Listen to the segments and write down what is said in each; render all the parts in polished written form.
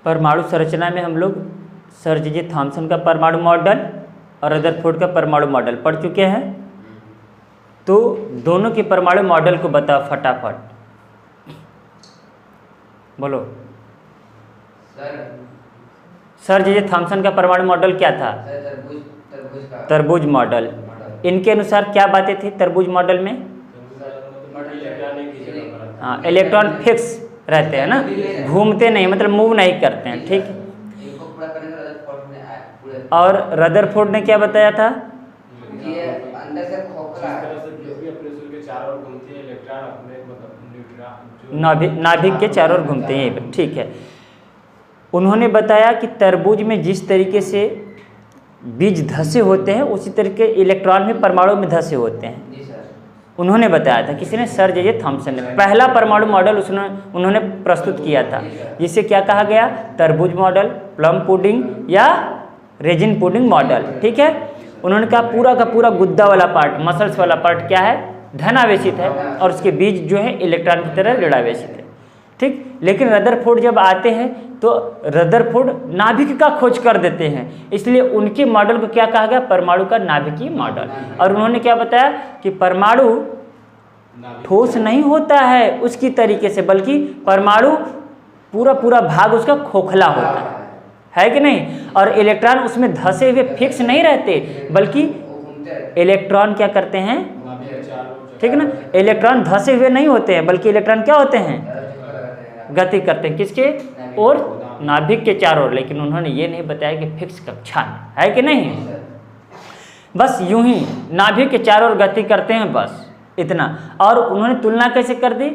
परमाणु संरचना में हम लोग सर जी थॉमसन का परमाणु मॉडल और रदरफोर्ड का परमाणु मॉडल पढ़ चुके हैं। तो दोनों के परमाणु मॉडल को बताओ फटाफट, बोलो। सर जी थॉमसन का परमाणु मॉडल क्या था? तरबूज मॉडल। इनके अनुसार क्या बातें थी तरबूज मॉडल में? हाँ, इलेक्ट्रॉन फिक्स रहते हैं ना, घूमते नहीं, मतलब मूव नहीं करते हैं, ठीक। और रदरफोर्ड ने क्या बताया था? नाभिक के चारों ओर घूमते हैं, ठीक है। उन्होंने बताया कि तरबूज में जिस तरीके से बीज धसे होते हैं उसी तरीके इलेक्ट्रॉन भी परमाणु में धसे होते हैं। उन्होंने बताया था, किसी ने? सर जे थॉमसन ने पहला परमाणु मॉडल उन्होंने प्रस्तुत किया था, जिसे क्या कहा गया? तरबूज मॉडल, प्लम पुडिंग या रेजिन पुडिंग मॉडल, ठीक है। उन्होंने कहा पूरा का पूरा गुद्दा वाला पार्ट, मसल्स वाला पार्ट क्या है? धनावेशित है, और उसके बीज जो है इलेक्ट्रॉन की तरह ऋणावेशित है, ठीक। लेकिन रदरफोर्ड जब आते हैं तो रदरफोर्ड नाभिक का खोज कर देते हैं, इसलिए उनके मॉडल को क्या कहा गया? परमाणु का नाभिकीय मॉडल। और उन्होंने क्या बताया कि परमाणु ठोस नहीं होता है उसकी तरीके से, बल्कि परमाणु पूरा पूरा भाग उसका खोखला होता है कि नहीं? और इलेक्ट्रॉन उसमें धसे हुए फिक्स नहीं रहते, बल्कि इलेक्ट्रॉन क्या करते हैं, ठीक है ना? इलेक्ट्रॉन धसे हुए नहीं होते हैं, बल्कि इलेक्ट्रॉन क्या होते हैं? गति करते हैं, किसके और? नाभिक के चारों ओर। लेकिन उन्होंने ये नहीं बताया कि फिक्स कक्षा में है कि नहीं, बस यूं ही नाभिक के चारों ओर गति करते हैं, बस इतना। और उन्होंने तुलना कैसे कर दी?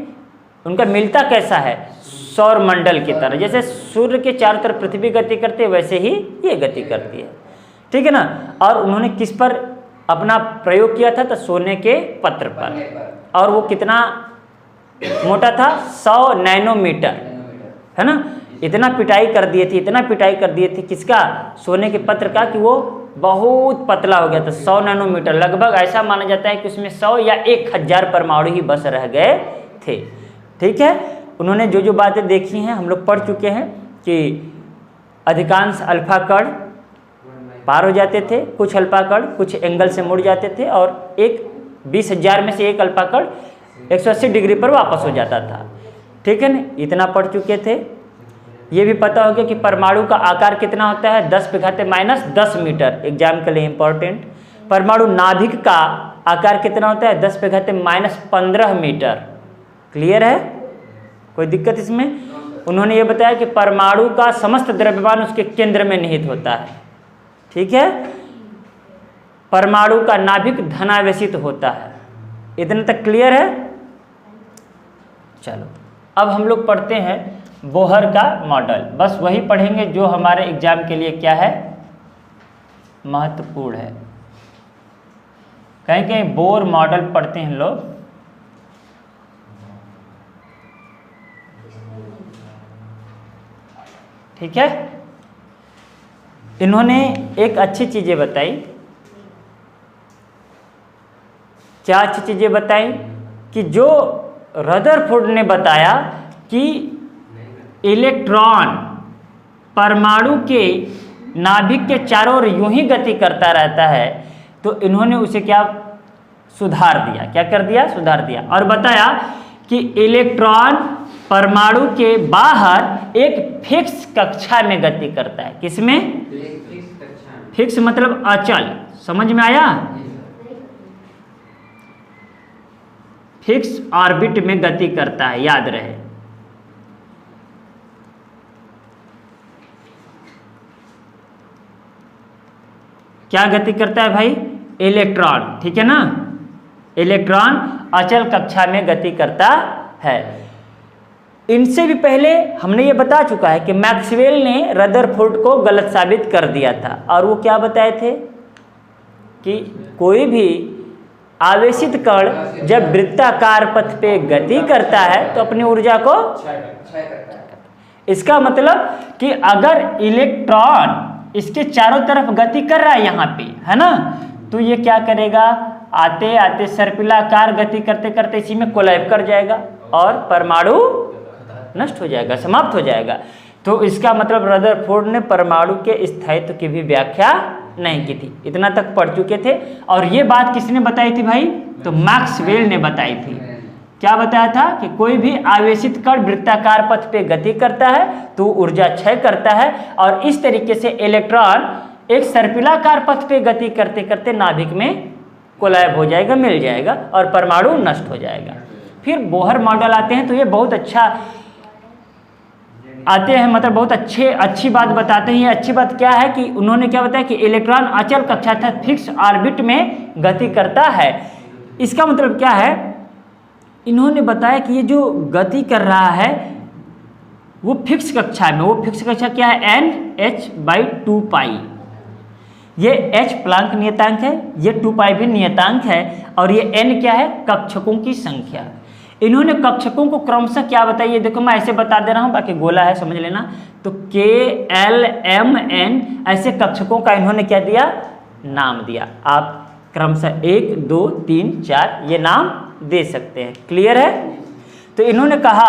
उनका मिलता कैसा है? सौर मंडल की तरह, जैसे सूर्य के चारों तरफ पृथ्वी गति करती है वैसे ही ये गति करती है, ठीक है ना। और उन्होंने किस पर अपना प्रयोग किया था? तो सोने के पत्र पर। और वो कितना मोटा था? 100 नैनोमीटर, है ना। इतना पिटाई कर दिए थे, इतना पिटाई कर दिए थे किसका? सोने के पत्र का, कि वो बहुत पतला हो गया था। 100 नैनोमीटर, लगभग ऐसा माना जाता है कि उसमें 100 या 1000 परमाणु ही बस रह गए थे, ठीक है। उन्होंने जो जो बातें देखी हैं हम लोग पढ़ चुके हैं कि अधिकांश अल्फा कण पार हो जाते थे, कुछ अल्फा कण कुछ एंगल से मुड़ जाते थे, और 20,000 में से एक अल्फा कण 180 डिग्री पर वापस हो जाता था, ठीक है ना। इतना पढ़ चुके थे। ये भी पता हो गया कि परमाणु का आकार कितना होता है? 10⁻⁻10 मीटर, एग्जाम के लिए इंपॉर्टेंट। परमाणु नाभिक का आकार कितना होता है? 10⁻15 मीटर। क्लियर है? कोई दिक्कत इसमें? उन्होंने ये बताया कि परमाणु का समस्त द्रव्यमान उसके केंद्र में निहित होता है, ठीक है। परमाणु का नाभिक धनावेशित होता है। इतना तक क्लियर है? चलो अब हम लोग पढ़ते हैं बोहर का मॉडल। बस वही पढ़ेंगे जो हमारे एग्जाम के लिए क्या है? महत्वपूर्ण है। कहीं कहीं बोर मॉडल पढ़ते हैं लोग, ठीक है। इन्होंने एक अच्छी चीजें बताई। क्या अच्छी चीजें बताई? कि जो रदरफोर्ड ने बताया कि इलेक्ट्रॉन परमाणु के नाभिक के चारों ओर यूं ही गति करता रहता है, तो इन्होंने उसे क्या सुधार दिया? क्या कर दिया? सुधार दिया, और बताया कि इलेक्ट्रॉन परमाणु के बाहर एक फिक्स कक्षा में गति करता है। किसमें? फिक्स मतलब अचल, समझ में आया? फिक्स ऑर्बिट में गति करता है, याद रहे। क्या गति करता है भाई? इलेक्ट्रॉन, ठीक है ना। इलेक्ट्रॉन अचल कक्षा में गति करता है। इनसे भी पहले हमने ये बता चुका है कि मैक्सवेल ने रदरफोर्ड को गलत साबित कर दिया था, और वो क्या बताए थे? कि कोई भी आवेशित कण जब वृत्ताकार पथ पे गति करता है तो अपनी ऊर्जा को इसका मतलब कि अगर इलेक्ट्रॉन इसके चारों तरफ गति कर रहा है यहाँ पे, है ना, तो ये क्या करेगा? आते आते सर्पिलाकार गति करते करते इसी में कोलैप कर जाएगा और परमाणु नष्ट हो जाएगा, समाप्त हो जाएगा। तो इसका मतलब रदरफोर्ड ने परमाणु के स्थायित्व की भी व्याख्या नहीं की थी। इतना तक पढ़ चुके थे। और ये बात किसने बताई थी भाई? तो मैक्सवेल ने बताई थी। क्या बताया था कि कोई भी आवेशित कण वृत्ताकार पथ पे गति करता है तो ऊर्जा क्षय करता है, और इस तरीके से इलेक्ट्रॉन एक सर्पिलाकार पथ पे गति करते करते नाभिक में कोलैब हो जाएगा, मिल जाएगा, और परमाणु नष्ट हो जाएगा। फिर बोहर मॉडल आते हैं, तो ये बहुत अच्छा आते हैं, मतलब बहुत अच्छी बात बताते हैं। ये अच्छी बात क्या है कि उन्होंने क्या बताया कि इलेक्ट्रॉन अचल कक्षा अर्थात फिक्स ऑर्बिट में गति करता है। इसका मतलब क्या है? इन्होंने बताया कि ये जो गति कर रहा है वो फिक्स कक्षा में, वो फिक्स कक्षा क्या है? NH/2π। ये H प्लांक नियतांक है, ये 2π भी नियतांक है, और ये N क्या है? कक्षकों की संख्या। इन्होंने कक्षकों को क्रमशः क्या बताइए, देखो मैं ऐसे बता दे रहा हूँ, बाकी गोला है समझ लेना। तो K, L, M, N ऐसे कक्षकों का इन्होंने क्या दिया? नाम दिया। आप क्रमशः 1, 2, 3, 4 ये नाम दे सकते हैं। क्लियर है? तो इन्होंने कहा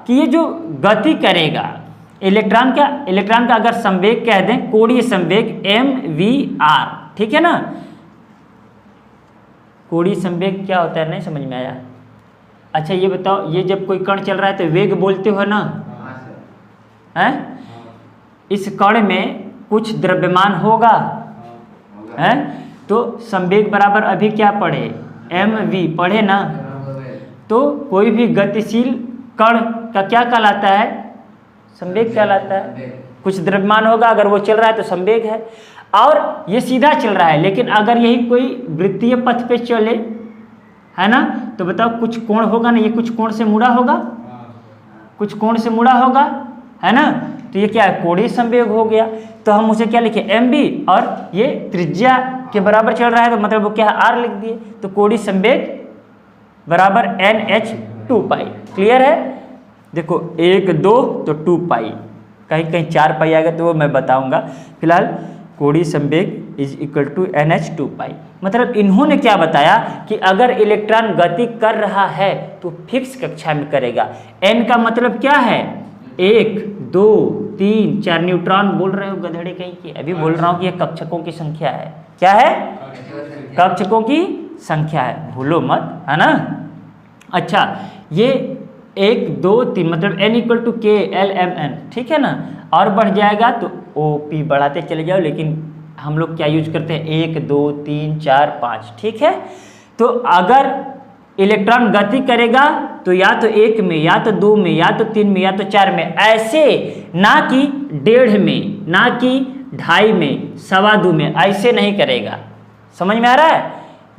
कि ये जो गति करेगा इलेक्ट्रॉन का अगर संवेग कह दें, कोणीय संवेग mvr, ठीक है ना? कोणीय संवेग क्या होता है, नहीं समझ में आया? अच्छा ये बताओ, ये जब कोई कण चल रहा है तो वेग बोलते हो ना? हैं? इस कण में कुछ द्रव्यमान होगा, हैं? तो संवेग बराबर अभी क्या पढ़े? mv पढ़े ना? तो कोई भी गतिशील कण का क्या कहलाता है? संवेग कहलाता है। कुछ द्रव्यमान होगा, अगर वो चल रहा है तो संवेग है। और ये सीधा चल रहा है, लेकिन अगर यही कोई वृत्तीय पथ पे चले, है ना, तो बताओ कुछ कोण होगा ना, ये कुछ कोण से मुड़ा होगा, कुछ कोण से मुड़ा होगा, है ना? तो ये क्या है? कोणीय संवेग हो गया। तो हम उसे क्या लिखे? mv, और ये त्रिज्या के बराबर चल रहा है तो मतलब वो क्या है? r लिख दिए। तो कोणीय संवेग बराबर NH/2π। क्लियर है? देखो 1, 2 तो 2π, कहीं कहीं 4π आएगा तो वो मैं बताऊंगा। फिलहाल कोणीय संवेग इज इक्वल टू NH/2π। मतलब इन्होंने क्या बताया कि अगर इलेक्ट्रॉन गति कर रहा है तो फिक्स कक्षा में करेगा। n का मतलब क्या है? 1, 2, 3, 4 न्यूट्रॉन बोल रहे हो गधेड़े कहीं की? अभी बोल रहा हूँ कि यह कक्षकों की संख्या है। क्या है? कक्षकों की संख्या है, भूलो मत, है ना? अच्छा, ये 1, 2, 3 मतलब n equal to K, L, M, N, ठीक है ना? और बढ़ जाएगा तो OP बढ़ाते चले जाओ, लेकिन हम लोग क्या यूज करते हैं? 1, 2, 3, 4, 5, ठीक है? तो अगर इलेक्ट्रॉन गति करेगा तो या तो 1 में, या तो 2 में, या तो 3 में, या तो 4 में, ऐसे ना कि 1.5 में, ना कि 2.5 में, 2.25 में, ऐसे नहीं करेगा। समझ में आ रहा है?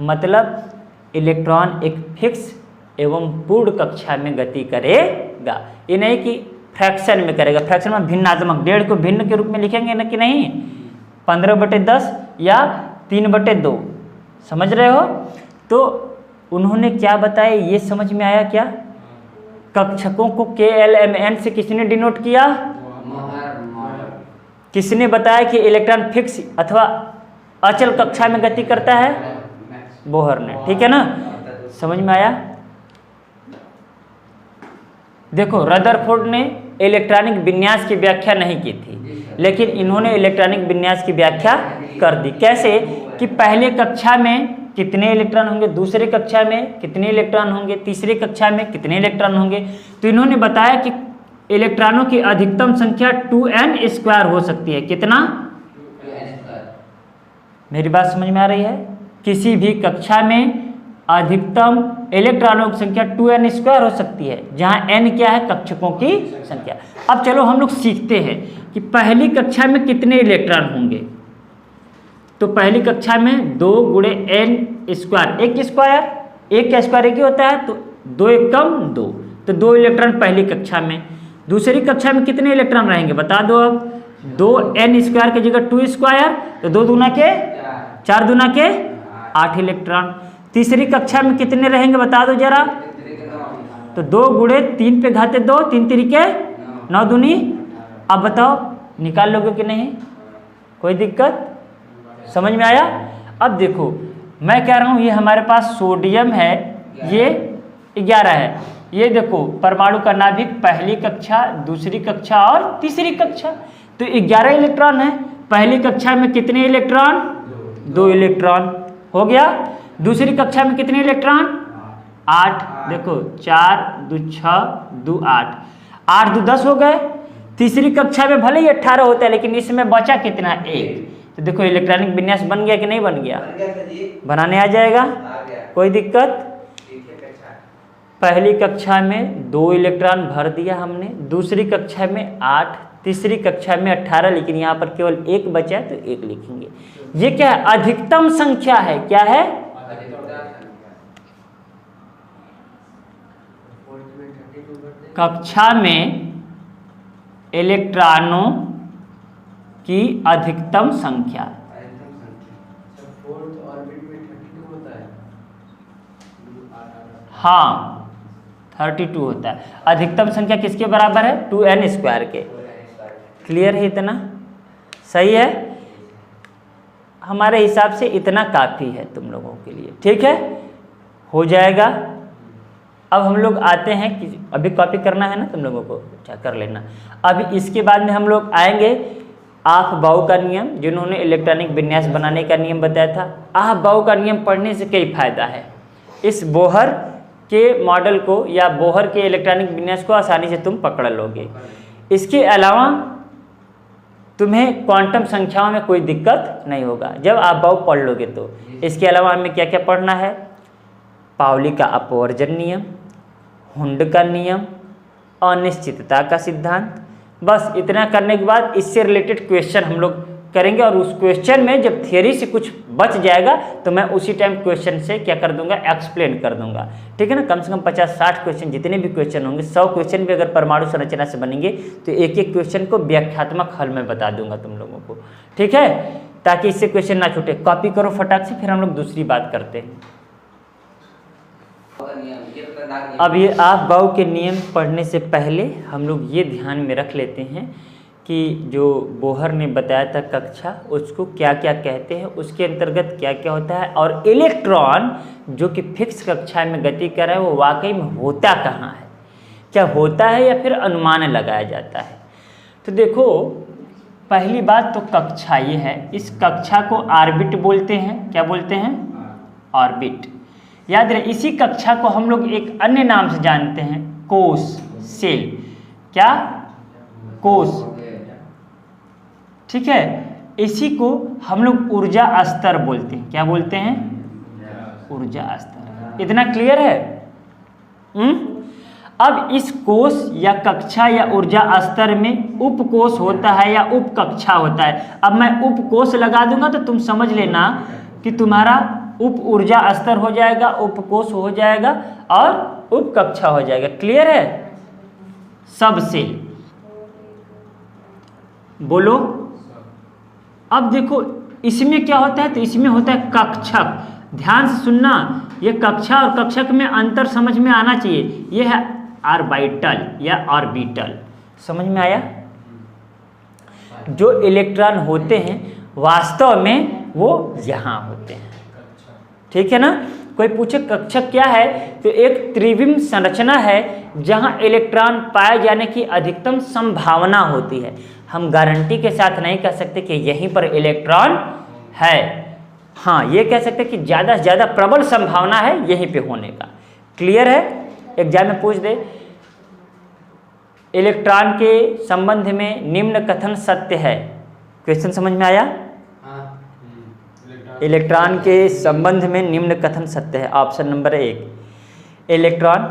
मतलब इलेक्ट्रॉन एक फिक्स एवं पूर्ण कक्षा में गति करेगा, ये नहीं कि फ्रैक्शन में करेगा। फ्रैक्शन में भिन्नात्मक, 1.5 को भिन्न के रूप में लिखेंगे ना कि नहीं? 15/10 या 3/2, समझ रहे हो? तो उन्होंने क्या बताया, ये समझ में आया क्या? कक्षकों को K, L, M, N से किसने डिनोट किया? किसने बताया कि इलेक्ट्रॉन फिक्स अथवा अचल कक्षा में गति करता है? बोहर ने, ठीक है ना? समझ में आया? देखो रदरफोर्ड ने इलेक्ट्रॉनिक विन्यास की व्याख्या नहीं की थी, लेकिन इन्होंने इलेक्ट्रॉनिक विन्यास की व्याख्या कर दी। कैसे? कि पहले कक्षा में कितने इलेक्ट्रॉन होंगे, दूसरे कक्षा में कितने इलेक्ट्रॉन होंगे, तीसरे कक्षा में कितने इलेक्ट्रॉन होंगे। तो इन्होंने बताया कि इलेक्ट्रॉनों की अधिकतम संख्या 2n² हो सकती है। कितना? मेरी बात समझ में आ रही है? किसी भी कक्षा में अधिकतम इलेक्ट्रॉनों की संख्या 2n² हो सकती है, जहां n क्या है? कक्षकों की संख्या। अब चलो हम लोग सीखते हैं कि पहली कक्षा में कितने इलेक्ट्रॉन होंगे। तो पहली कक्षा में 2 × n², एक स्क्वायर, एक का स्क्वायर एक ही होता है, तो 2 × 1 = 2, तो 2 इलेक्ट्रॉन पहली कक्षा में। दूसरी कक्षा में कितने इलेक्ट्रॉन रहेंगे बता दो अब? 2n² की जगह 2 स्क्वायर, तो 2 दूना के 4 दूना के 8 इलेक्ट्रॉन। तीसरी कक्षा में कितने रहेंगे बता दो जरा? तो 2 × 3 पे घाते 2, 3 तिरिके 9 दूनी। अब बताओ निकाल लोगे कि नहीं? कोई दिक्कत? समझ में आया? अब देखो मैं कह रहा हूँ ये हमारे पास सोडियम है, ये 11 है, ये देखो परमाणु का नाभिक, पहली कक्षा, दूसरी कक्षा और तीसरी कक्षा। तो 11 इलेक्ट्रॉन है। पहली कक्षा में कितने इलेक्ट्रॉन? 2 इलेक्ट्रॉन हो गया। दूसरी कक्षा में कितने इलेक्ट्रॉन? 8। देखो 4 2 6 2 8, 8 2 10 हो गए। तीसरी कक्षा में भले ही 18 होता है, लेकिन इसमें बचा कितना? 1। तो देखो इलेक्ट्रॉनिक विन्यास बन गया कि नहीं बन गया? बनाने आ जाएगा, कोई दिक्कत? पहली कक्षा में 2 इलेक्ट्रॉन भर दिया हमने, दूसरी कक्षा में 8, तीसरी कक्षा में 18, लेकिन यहाँ पर केवल 1 बचा है तो 1 लिखेंगे। ये क्या है? अधिकतम संख्या है। क्या है? कक्षा में इलेक्ट्रॉनों की अधिकतम संख्या। हाँ 32 होता है। अधिकतम संख्या किसके बराबर है? 2n² के। क्लियर है? इतना सही है? हमारे हिसाब से इतना काफ़ी है तुम लोगों के लिए। ठीक है, हो जाएगा। अब हम लोग आते हैं कि अभी कॉपी करना है ना तुम लोगों को, क्या कर लेना। अभी इसके बाद में हम लोग आएंगे आफ बाउ का नियम, जिन्होंने इलेक्ट्रॉनिक विन्यास बनाने का नियम बताया था। आफ बाउ का नियम पढ़ने से कई फायदा है। इस बोहर के मॉडल को या बोहर के इलेक्ट्रॉनिक विन्यास को आसानी से तुम पकड़ लोगे। इसके अलावा तुम्हें क्वांटम संख्याओं में कोई दिक्कत नहीं होगा जब आप बाउ पढ़ लोगे तो। इसके अलावा हमें क्या क्या पढ़ना है? पाउली का अपवर्जन नियम, हुंड का नियम, अनिश्चितता का सिद्धांत। बस इतना करने के बाद इससे रिलेटेड क्वेश्चन हम लोग करेंगे, और उस क्वेश्चन में जब थियरी से कुछ बच जाएगा तो मैं उसी टाइम क्वेश्चन से क्या कर दूंगा? एक्सप्लेन कर दूंगा। ठीक है ना? कम से कम 50-60 क्वेश्चन, जितने भी क्वेश्चन होंगे, 100 क्वेश्चन भी अगर परमाणु संरचना से बनेंगे तो एक एक क्वेश्चन को व्याख्यात्मक हल में बता दूंगा तुम लोगों को। ठीक है, ताकि इससे क्वेश्चन ना छूटे। कॉपी करो फटाक से, फिर हम लोग दूसरी बात करते हैं। अब ये आप बाउ के नियम पढ़ने से पहले हम लोग ये ध्यान में रख लेते हैं कि जो बोहर ने बताया था कक्षा, उसको क्या क्या कहते हैं, उसके अंतर्गत क्या क्या होता है, और इलेक्ट्रॉन जो कि फिक्स कक्षा में गति कर रहा है वो वाकई में होता कहाँ है, क्या होता है या फिर अनुमान लगाया जाता है। तो देखो पहली बात तो कक्षा ये है, इस कक्षा को ऑर्बिट बोलते हैं। क्या बोलते हैं? ऑर्बिट। याद रहे, इसी कक्षा को हम लोग एक अन्य नाम से जानते हैं, कोश, सेल। क्या? कोश। ठीक है, इसी को हम लोग ऊर्जा स्तर बोलते हैं। क्या बोलते हैं? ऊर्जा स्तर। इतना क्लियर है? अब इस कोश या कक्षा या ऊर्जा स्तर में उपकोश होता है या उपकक्षा होता है। अब मैं उपकोश लगा दूंगा तो तुम समझ लेना कि तुम्हारा उप ऊर्जा स्तर हो जाएगा, उपकोश हो जाएगा और उपकक्षा हो जाएगा। क्लियर है? सबसे बोलो। अब देखो इसमें क्या होता है, तो इसमें होता है कक्षक। ध्यान से सुनना, ये कक्षा और कक्षक में अंतर समझ में आना चाहिए। ये है ऑर्बिटल या ऑर्बिटल। समझ में आया? जो इलेक्ट्रॉन होते हैं वास्तव में वो यहाँ होते हैं। ठीक है ना? कोई पूछे कक्षक क्या है, तो एक त्रिविम संरचना है जहां इलेक्ट्रॉन पाए जाने की अधिकतम संभावना होती है। हम गारंटी के साथ नहीं कह सकते कि यहीं पर इलेक्ट्रॉन है। हाँ, ये कह सकते कि ज़्यादा से ज़्यादा प्रबल संभावना है यहीं पे होने का। क्लियर है? एग्जाम में पूछ दे, इलेक्ट्रॉन के संबंध में निम्न कथन सत्य है। क्वेश्चन समझ में आया? इलेक्ट्रॉन के संबंध में निम्न कथन सत्य है। ऑप्शन नंबर 1, इलेक्ट्रॉन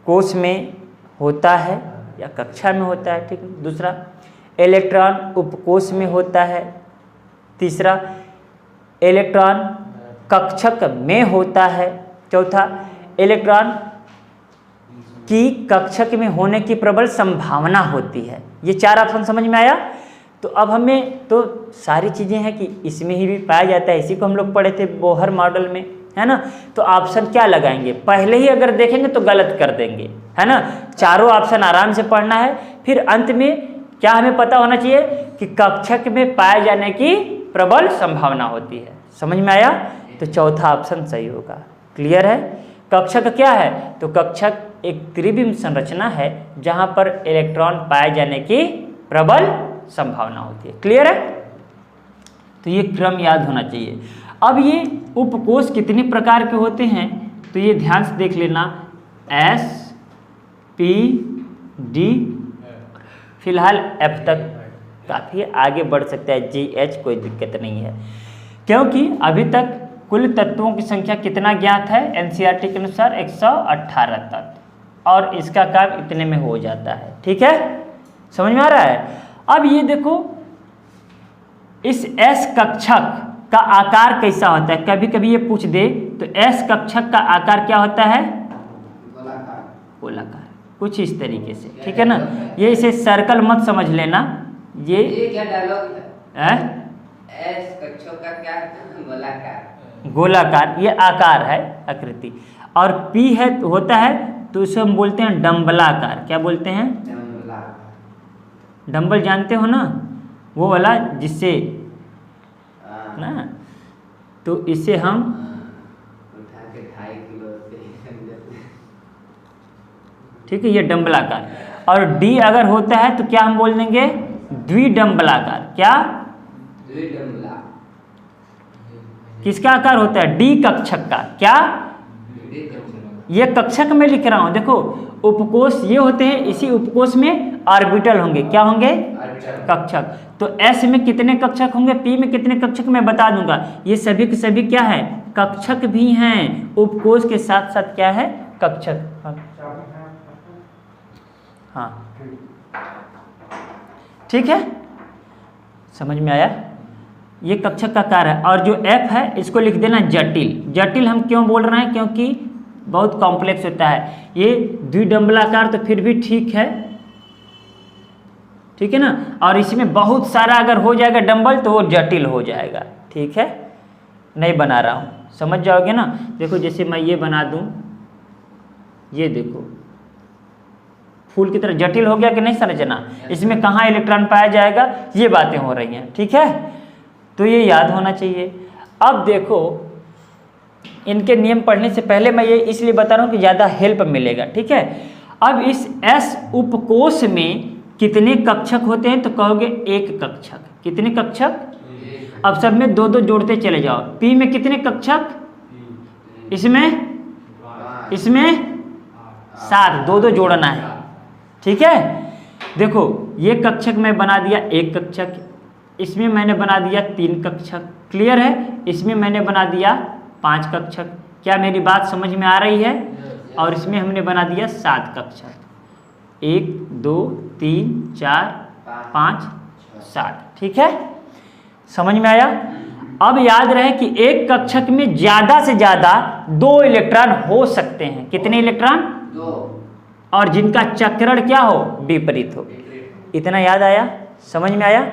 कोश में होता है या कक्षा में होता है। ठीक है। दूसरा, इलेक्ट्रॉन उपकोश में होता है। तीसरा, इलेक्ट्रॉन कक्षक में होता है। चौथा, इलेक्ट्रॉन की कक्षक में होने की प्रबल संभावना होती है। ये 4 ऑप्शन समझ में आया? तो अब हमें तो सारी चीज़ें हैं कि इसमें ही भी पाया जाता है। इसी को हम लोग पढ़े थे बोहर मॉडल में, है ना? तो ऑप्शन क्या लगाएंगे? पहले ही अगर देखेंगे तो गलत कर देंगे, है ना? चारों ऑप्शन आराम से पढ़ना है। फिर अंत में क्या हमें पता होना चाहिए कि कक्षक में पाए जाने की प्रबल संभावना होती है। समझ में आया? तो चौथा ऑप्शन सही होगा। क्लियर है? कक्षक क्या है? तो कक्षक एक त्रिविम संरचना है जहां पर इलेक्ट्रॉन पाए जाने की प्रबल संभावना होती है। क्लियर है? तो ये क्रम याद होना चाहिए। अब ये उपकोष कितने प्रकार के होते हैं तो ये ध्यान से देख लेना, S, P, D, फिलहाल F तक काफ़ी आगे बढ़ सकता है, GH कोई दिक्कत नहीं है, क्योंकि अभी तक कुल तत्वों की संख्या कितना ज्ञात है? NCERT के अनुसार 118 तत्व, और इसका काम इतने में हो जाता है। ठीक है, समझ में आ रहा है? अब ये देखो इस S कक्षक का आकार कैसा होता है, कभी कभी ये पूछ दे तो S कक्षक का आकार क्या होता है? गोलाकार, कुछ इस तरीके से। ठीक है ना, ये इसे सर्कल मत समझ लेना, ये क्या डायलॉग है? S कक्षक का क्या है? गोलाकार, गोलाकार ये आकार है, आकृति। और P है होता है तो उसे हम बोलते हैं डम्बलाकार। क्या बोलते हैं? डंबल जानते हो ना, वो वाला जिससे ना, तो इसे हम उठा के 2.5 किलो से, ठीक है, ये डंबलाकार। और D अगर होता है तो क्या हम बोल देंगे? द्विडंबलाकार। क्या? द्विडंबला। किसका आकार होता है? D कक्षक का। क्या? ये कक्षक में लिख रहा हूं, देखो उपकोष ये होते हैं, इसी उपकोष में ऑर्बिटल होंगे। क्या होंगे? कक्षक। तो S में कितने कक्षक होंगे, P में कितने कक्षक मैं बता दूंगा। ये सभी के सभी क्या है? कक्षक भी हैं, उपकोष के साथ साथ क्या है? कक्षक। हाँ ठीक है, समझ में आया? ये कक्षक का कार्य है। और जो F है इसको लिख देना जटिल। जटिल हम क्यों बोल रहे हैं? क्योंकि बहुत कॉम्प्लेक्स होता है। ये द्विडंबलाकार तो फिर भी ठीक है, ठीक है ना, और इसमें बहुत सारा अगर हो जाएगा डंबल तो वो जटिल हो जाएगा। ठीक है, नहीं बना रहा हूँ, समझ जाओगे ना। देखो जैसे मैं ये बना दूं, ये देखो फूल की तरह जटिल हो गया कि नहीं संरचना, इसमें कहाँ इलेक्ट्रॉन पाया जाएगा, ये बातें हो रही हैं। ठीक है, तो ये याद होना चाहिए। अब देखो इनके नियम पढ़ने से पहले मैं ये इसलिए बता रहा हूँ कि ज़्यादा हेल्प मिलेगा। ठीक है, अब इस S उपकोष में कितने कक्षक होते हैं तो कहोगे एक कक्षक। कितने कक्षक? अब सब में दो दो जोड़ते चले जाओ। P में कितने कक्षक? इसमें 7, दो दो जोड़ना है। ठीक है, देखो ये कक्षक मैं बना दिया एक कक्षक, इसमें मैंने बना दिया 3 कक्षक। क्लियर है? इसमें मैंने बना दिया 5 कक्षक। क्या मेरी बात समझ में आ रही है? और इसमें हमने बना दिया 7 कक्षक। 1 2 3 4 5 7। ठीक है, समझ में आया? अब याद रहे कि एक कक्षक में ज्यादा से ज्यादा 2 इलेक्ट्रॉन हो सकते हैं। कितने इलेक्ट्रॉन? 2। और जिनका चक्रण क्या हो? विपरीत हो। इतना याद आया? समझ में आया?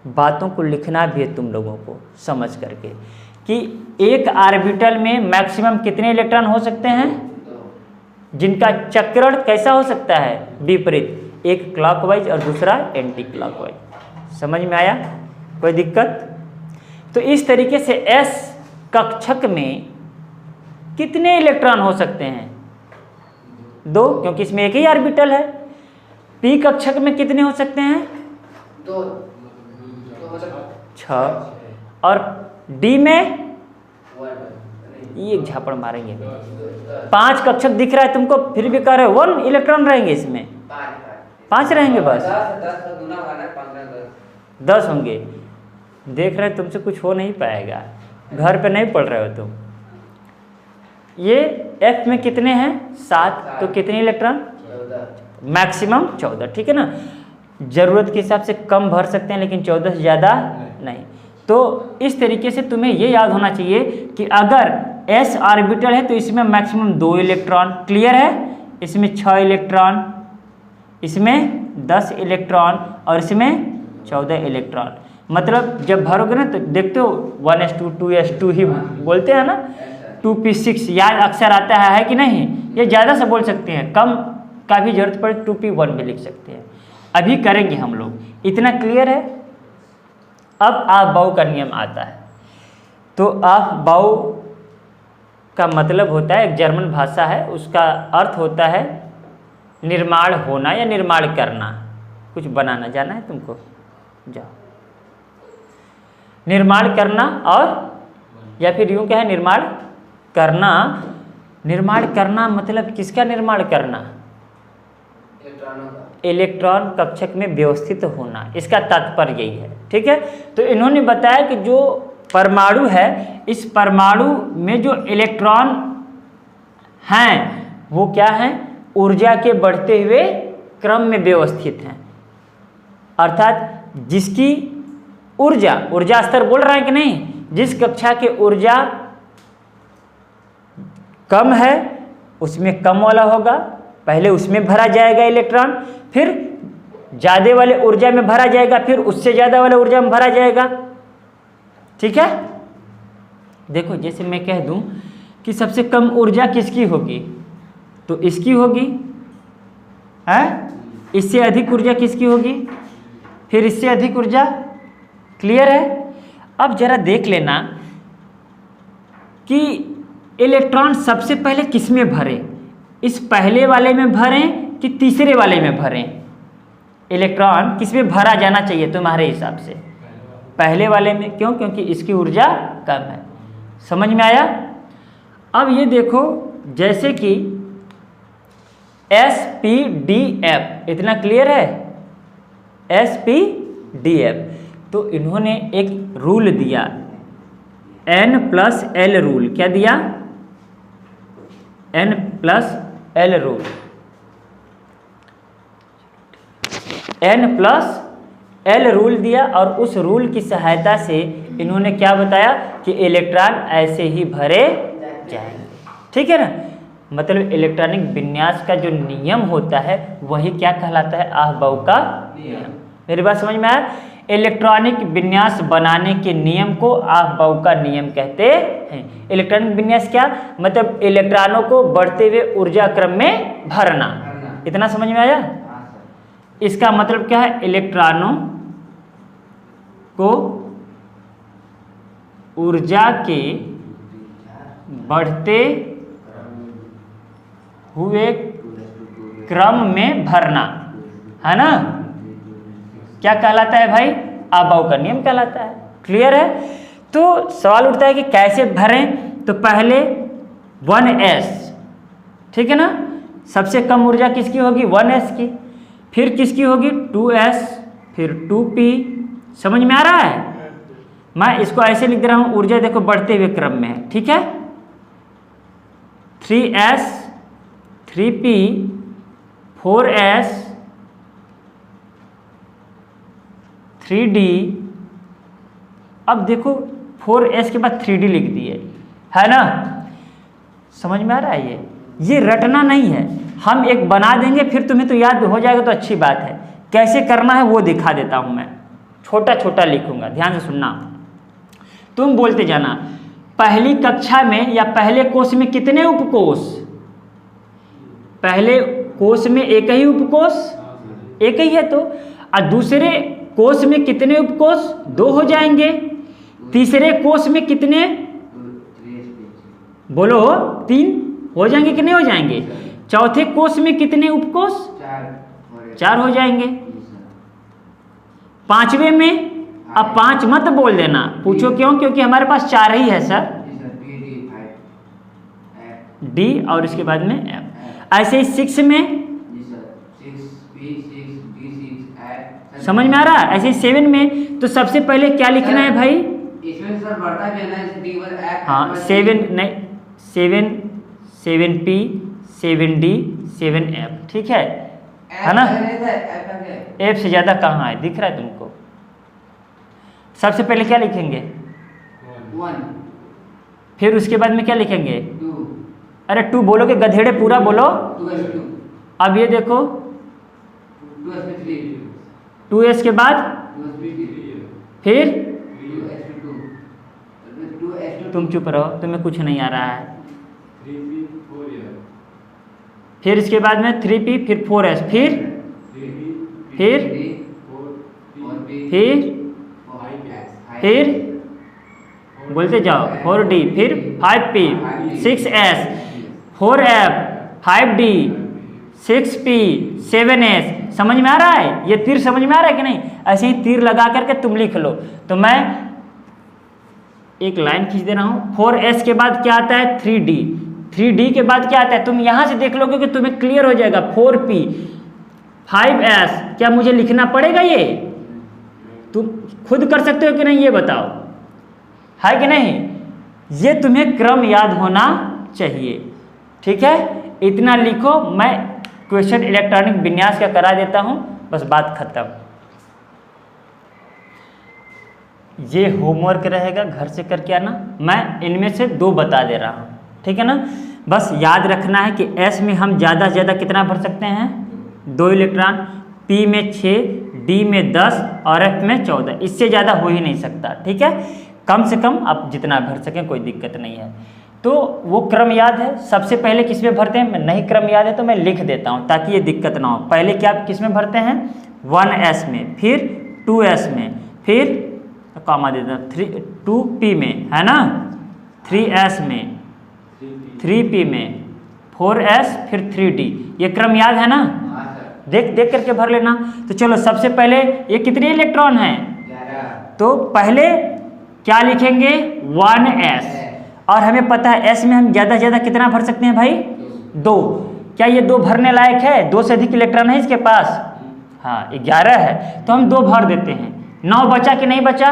बातों को लिखना भी है तुम लोगों को समझ करके कि एक ऑर्बिटल में मैक्सिमम कितने इलेक्ट्रॉन हो सकते हैं, जिनका चक्रण कैसा हो सकता है? विपरीत, एक क्लॉकवाइज और दूसरा एंटी क्लॉकवाइज। समझ में आया? कोई दिक्कत? तो इस तरीके से S कक्षक में कितने इलेक्ट्रॉन हो सकते हैं? 2, क्योंकि इसमें एक ही ऑर्बिटल है। P कक्षक में कितने हो सकते हैं? 2 6। और D में ये झापड़ मारेंगे। 5 कक्षक दिख रहा है तुमको, फिर भी कह रहे 1 इलेक्ट्रॉन रहेंगे इसमें। 5 रहेंगे बस। 10 होंगे। देख रहे तुमसे कुछ हो नहीं पाएगा, घर पे नहीं पढ़ रहे हो तुम। ये F में कितने हैं? 7। तो कितने इलेक्ट्रॉन? 14। मैक्सिमम 14। ठीक है ना, जरूरत के हिसाब से कम भर सकते हैं लेकिन 14 से ज़्यादा नहीं। तो इस तरीके से तुम्हें ये याद होना चाहिए कि अगर S ऑर्बिटल है तो इसमें मैक्सिमम 2 इलेक्ट्रॉन। क्लियर है? इसमें 6 इलेक्ट्रॉन, इसमें 10 इलेक्ट्रॉन और इसमें 14 इलेक्ट्रॉन। मतलब जब भरोगे ना तो देखते हो 1s2 2s2 ही बोलते हैं ना, 2p6 याद अक्सर आता है कि नहीं? ये ज़्यादा से बोल सकते हैं, कम का भी जरूरत पड़े 2p1 भी लिख सकते हैं। अभी करेंगे हम लोग। इतना क्लियर है? अब आप बाउ का नियम आता है। तो आप बाउ का मतलब होता है, एक जर्मन भाषा है, उसका अर्थ होता है निर्माण होना या निर्माण करना। कुछ बनाना जाना है तुमको, जाओ। निर्माण करना और या फिर यूं क्या है, निर्माण करना। निर्माण करना मतलब किसका निर्माण करना? इलेक्ट्रॉन कक्षक में व्यवस्थित होना, इसका तात्पर्य यही है। ठीक है, तो इन्होंने बताया कि जो परमाणु है, इस परमाणु में जो इलेक्ट्रॉन हैं वो क्या हैं? ऊर्जा के बढ़ते हुए क्रम में व्यवस्थित हैं। अर्थात जिसकी ऊर्जा स्तर बोल रहा है कि नहीं, जिस कक्षा की ऊर्जा कम है उसमें कम वाला होगा, पहले उसमें भरा जाएगा इलेक्ट्रॉन, फिर ज़्यादा वाले ऊर्जा में भरा जाएगा, फिर उससे ज़्यादा वाले ऊर्जा में भरा जाएगा। ठीक है, देखो जैसे मैं कह दूं कि सबसे कम ऊर्जा किसकी होगी, तो इसकी होगी, है? इससे अधिक ऊर्जा किसकी होगी, फिर इससे अधिक ऊर्जा। क्लियर है? अब जरा देख लेना कि इलेक्ट्रॉन सबसे पहले किस में भरे, इस पहले वाले में भरें कि तीसरे वाले में भरें? इलेक्ट्रॉन किस में भरा जाना चाहिए तुम्हारे हिसाब से? पहले वाले में। क्यों? क्योंकि इसकी ऊर्जा कम है। समझ में आया? अब ये देखो, जैसे कि SpDF, इतना क्लियर है? SpDF, तो इन्होंने एक रूल दिया, N+L रूल। क्या दिया? N+L rule. N+L रूल दिया और उस रूल की सहायता से इन्होंने क्या बताया कि इलेक्ट्रॉन ऐसे ही भरे जाएंगे। ठीक है ना, मतलब इलेक्ट्रॉनिक विन्यास का जो नियम होता है वही क्या कहलाता है? आहबाउ का नियम। मेरी बात समझ में आया? इलेक्ट्रॉनिक विन्यास बनाने के नियम को आहबाउ का नियम कहते हैं। इलेक्ट्रॉनिक विन्यास क्या मतलब? इलेक्ट्रॉनों को बढ़ते हुए ऊर्जा क्रम में भरना। इतना समझ में आया? इसका मतलब क्या है? इलेक्ट्रॉनों को ऊर्जा के बढ़ते हुए क्रम में भरना, है ना? क्या कहलाता है भाई? आहबाउ का नियम कहलाता है। क्लियर है? तो सवाल उठता है कि कैसे भरें? तो पहले 1s, ठीक है ना, सबसे कम ऊर्जा किसकी होगी? 1s की। फिर किसकी होगी? 2s, फिर 2p। समझ में आ रहा है? मैं इसको ऐसे लिख दे रहा हूं, ऊर्जा देखो बढ़ते हुए क्रम में है। ठीक है, 3s, 3p, 4s, 3d। अब देखो 4s के बाद 3d लिख दिए, है ना? समझ में आ रहा है? ये रटना नहीं है, हम एक बना देंगे फिर तुम्हें तो याद हो जाएगा तो अच्छी बात है। कैसे करना है वो दिखा देता हूं मैं, छोटा छोटा लिखूंगा, ध्यान से सुनना। तुम बोलते जाना, पहली कक्षा में या पहले कोष में कितने उपकोष? पहले कोष में एक ही उपकोष, एक ही है तो। और दूसरे कोष में कितने उपकोष? 2 हो जाएंगे। तीसरे कोष में कितने? बोलो, 3 हो जाएंगे, कितने हो जाएंगे? चौथे कोष में कितने उपकोष? 4 हो जाएंगे। पांचवें में, अब 5 मत बोल देना, पूछो क्यों? क्योंकि हमारे पास 4 ही है सर, D और इसके बाद में F। ऐसे ही 6 में, समझ में आ रहा है? ऐसे ही 7 में, तो सबसे पहले क्या लिखना है भाई? इसमें सर बढ़ता भी है ना, D और F। हाँ, 7 नहीं, 7p, 7d, 7f। ठीक है ना? F से ज्यादा कहाँ है? दिख रहा है तुमको? सबसे पहले क्या लिखेंगे? 1। फिर उसके बाद में क्या लिखेंगे? 2। अरे 2 बोलोगे गधेड़े, पूरा बोलो। 2s2। अब ये देखो, 2s3। 2s के बाद 2s3। फिर 2s2। 2s2। तुम चुप रहो, तुम्हें कुछ नहीं आ रहा है। फिर इसके बाद में 3p, फिर 4s, फिर 5s, बोलते जाओ 4D, फिर 5P, 6S, 4F, 5D, 6P, 7S। समझ में आ रहा है? ये तीर समझ में आ रहा है कि नहीं? ऐसे ही तीर लगा करके तुम लिख लो। तो मैं एक लाइन खींच दे रहा हूँ। 4S के बाद क्या आता है? 3D, 3D के बाद क्या आता है? तुम यहाँ से देख लोगे कि तुम्हें क्लियर हो जाएगा। 4P, 5S, क्या मुझे लिखना पड़ेगा? ये तुम खुद कर सकते हो कि नहीं, ये बताओ, है कि नहीं? ये तुम्हें क्रम याद होना चाहिए, ठीक है? इतना लिखो, मैं क्वेश्चन इलेक्ट्रॉनिक विन्यास का करा देता हूं, बस बात खत्म। ये होमवर्क रहेगा, घर से करके आना। मैं इनमें से 2 बता दे रहा हूं, ठीक है ना? बस याद रखना है कि S में हम ज़्यादा से ज़्यादा कितना भर सकते हैं? 2 इलेक्ट्रॉन, P में 6, D में 10 और F में 14। इससे ज़्यादा हो ही नहीं सकता, ठीक है? कम से कम आप जितना भर सकें, कोई दिक्कत नहीं है। तो वो क्रम याद है। सबसे पहले किस में भरते हैं? मैं नहीं क्रम याद है तो मैं लिख देता हूँ ताकि ये दिक्कत ना हो। पहले क्या किस में भरते हैं? 1S में, फिर 2S में, फिर कॉमा देता हूँ 2P में, है ना? 3S में, 3P में, 4S, फिर 3D। ये क्रम याद है ना? देख करके भर लेना। तो चलो, सबसे पहले ये कितने इलेक्ट्रॉन हैं? 11। तो पहले क्या लिखेंगे? 1S। और हमें पता है S में हम ज़्यादा से ज़्यादा कितना भर सकते हैं भाई? 2। क्या ये 2 भरने लायक है? 2 से अधिक इलेक्ट्रॉन है इसके पास? हाँ, 11 है, तो हम 2 भर देते हैं। 9 बचा कि नहीं बचा?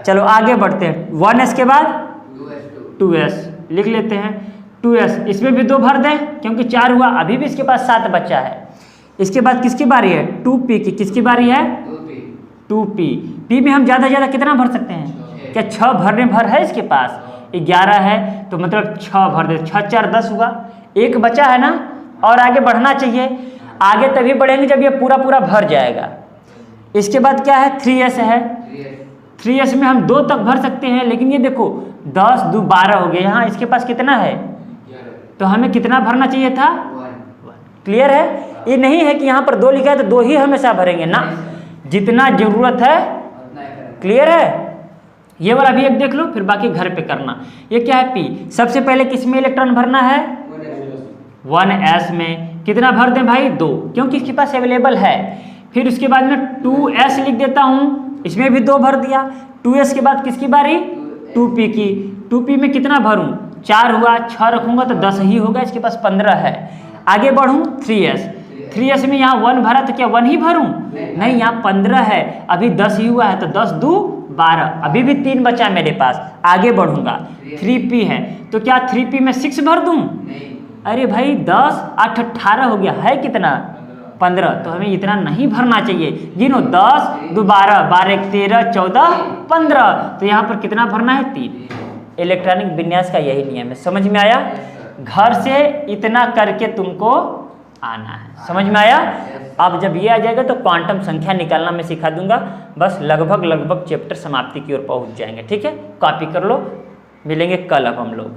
चलो आगे बढ़ते हैं। 1S के बाद 2S लिख लेते हैं। 2S, इसमें भी 2 भर दें क्योंकि 4 हुआ, अभी भी इसके पास 7 बचा है। इसके बाद किसकी बारी है? 2P की। किसकी बारी है? 2P। P में हम ज़्यादा से ज़्यादा कितना भर सकते हैं? क्या 6 भर है इसके पास? 11 है, तो मतलब 6 भर दे। 6 4 10 हुआ, 1 बचा है ना? और आगे बढ़ना चाहिए। आगे तभी बढ़ेंगे जब ये पूरा भर जाएगा। इसके बाद क्या है? 3S है। 3S में हम 2 तक भर सकते हैं, लेकिन ये देखो 10 2 12 हो गया। यहाँ इसके पास कितना है? तो हमें कितना भरना चाहिए था? 1। क्लियर है? ये नहीं है कि यहाँ पर 2 लिखा है तो 2 ही हमेशा भरेंगे ना, जितना जरूरत है। क्लियर है? ये वाला भी एक देख लो, फिर बाकी घर पे करना। ये क्या है? P। सबसे पहले किस में इलेक्ट्रॉन भरना है? 1S में। कितना भर दें भाई? 2, क्योंकि इसके पास अवेलेबल है। फिर उसके बाद में 2S लिख देता हूँ, इसमें भी 2 भर दिया। 2S के बाद किसकी बारी? 2P की। 2P में कितना भरूँ? 4 हुआ, 6 रखूँगा तो 10 ही होगा, इसके पास 15 है। आगे बढ़ूँ 3S। 3S में यहाँ 1 भरा तो क्या 1 ही भरूँ? नहीं, यहाँ 15 है, अभी 10 ही हुआ है, तो 10 2 12, अभी भी 3 बचा है मेरे पास। आगे बढ़ूंगा। 3P है, तो क्या 3P में 6 भर दूं? अरे भाई 10 8 18 हो गया, है कितना? 15। तो हमें इतना नहीं भरना चाहिए। गिनो 10 2 12, 12 1 13 14 15। तो यहाँ पर कितना भरना है? 3। इलेक्ट्रॉनिक विन्यास का यही नियम है। समझ में आया? घर से इतना करके तुमको आना है। समझ में आया? अब जब ये आ जाएगा तो क्वांटम संख्या निकालना मैं सिखा दूंगा। बस लगभग चैप्टर समाप्ति की ओर पहुंच जाएंगे। ठीक है, कॉपी कर लो। मिलेंगे कल अब हम लोग।